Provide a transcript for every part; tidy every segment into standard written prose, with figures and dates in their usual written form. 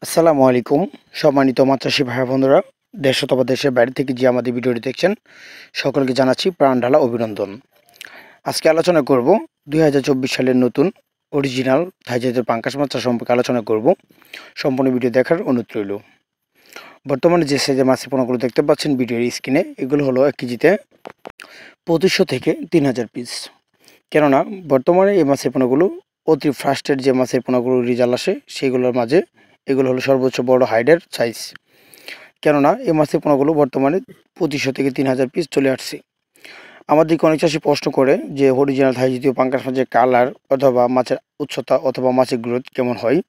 আসসালামু আলাইকুম। সম্মানিত মাছ চাষী ভাই বন্ধুরা, দেশ অথবা দেশের বাইরে থেকে যে আমাদের ভিডিওটি দেখছেন সকলকে জানাচ্ছি প্রাণ ঢালা অভিনন্দন। আজকে আলোচনা করব 2024 সালের নতুন অরিজিনাল থাই জাতের পাঙ্গাস মাছ চাষ সম্পর্কে আলোচনা করব। সম্পূর্ণ ভিডিও দেখার অনুরোধ রইল। বর্তমানে যে সাইজের মাছের পোনাগুলো দেখতে পাচ্ছেন ভিডিওর স্ক্রিনে, এগুলো হলো 1 কেজিতে 2500 থেকে 3000 পিস। কেননা বর্তমানে এই মাছের পোনাগুলো অতি ফাস্টের যে মাছের পোনাগুলো রেজাল্ট আসে সেগুলোর মাঝে এগুলো হলো সর্বোচ্চ বড় হাইডের সাইজ। কেননা এই মাছের পোনাগুলো বর্তমানে 2500 থেকে 3000 পিস চলে আসছে। আমাদেরকে অনেক চাষি প্রশ্ন করে যে অরিজিনাল থাই জাতীয় পাঙ্গাস মাছের কালার অথবা মাছের উচ্চতা অথবা মাছের গ্রোথ কেমন হয়।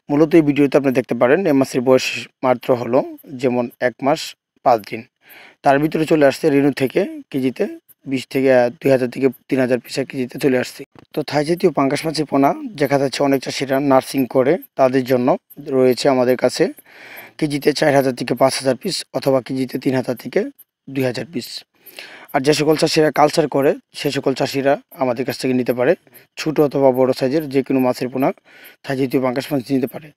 মূলত এই ভিডিওতে আপনি দেখতে পারেন এই মাছের বয়স মাত্র হলো যেমন 1 মাস 5 দিন। তার ভিতরে চলে আসছে রেনু থেকে কেজিতে 20 থেকে 2000 থেকে 3000 পিস কেজিতে চলে আসছে। তো থাই জাতীয় পাঙ্গাস মাছের পোনা দেখা যাচ্ছে অনেক চাষিরা নার্সিং করে, তাদের জন্য রয়েছে আমাদের কাছে কেজিতে 4000 থেকে 5000 পিস অথবা কেজিতে 3000 থেকে 2000 পিস। আর যে সকল চাষিরা কালচার করে সে সকল চাষিরা আমাদের কাছ থেকে নিতে পারে ছোট অথবা বড় সাইজের যে কোনো মাছের পোনা থাই জাতীয় পাঙ্গাস মাছ নিতে পারে।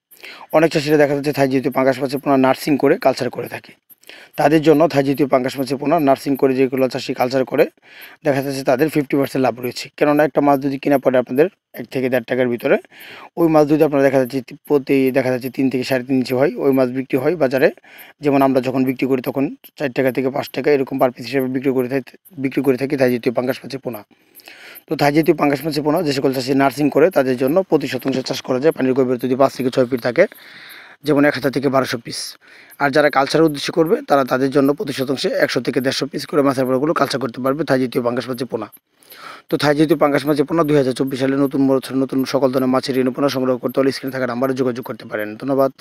অনেক চাষিরা দেখা যাচ্ছে থাই জাতীয় পাঙ্গাস মাছের পোনা নার্সিং করে কালচার করে থাকে, তাদের জন্য থাই জাতীয় পাঙ্গাস মাছের পোনা নার্সিং করে যেগুলো চাষি কালচার করে দেখা যাচ্ছে তাদের 50% লাভ রয়েছে। কেননা একটা মাছ যদি কিনা পড়ে আপনাদের 1 থেকে 1.5 টাকার ভিতরে, ওই মাছ যদি আপনার দেখা যাচ্ছে প্রতি 3 থেকে 3.5 ইঞ্চি হয়, ওই মাছ বিক্রি হয় বাজারে। যেমন আমরা যখন বিক্রি করি তখন 4 টাকা থেকে 5 টাকা এরকম পার পিস হিসেবে বিক্রি করে থাকি থাই জাতীয় পাঙ্গাস মাছের পোনা। তো থাই জাতীয় পাঙ্গাস মাছের পোনা যে সকল চাষি নার্সিং করে তাদের জন্য প্রতি শতাংশে চাষ করা যায়। পানির গভীরতা যদি 5 থেকে 6 ফিট থাকে, যেমন 1000 থেকে 1200 পিস। আর যারা কালচারের উদ্দেশ্য করবে তারা তাদের জন্য প্রতি শতাংশে 100 থেকে 150 পিস করে মাছের পোনাগুলো কালচার করতে পারবে থাই জাতীয় পাঙ্গাস মাছের পোনা। তো থাই জাতীয় পাঙ্গাস মাছের পোনা 2024 সালে নতুন সকল ধরনের মাছের রেণু পোনা সংগ্রহ করতে হলে স্ক্রিনে থাকা নাম্বারে যোগাযোগ করতে পারেন। ধন্যবাদ।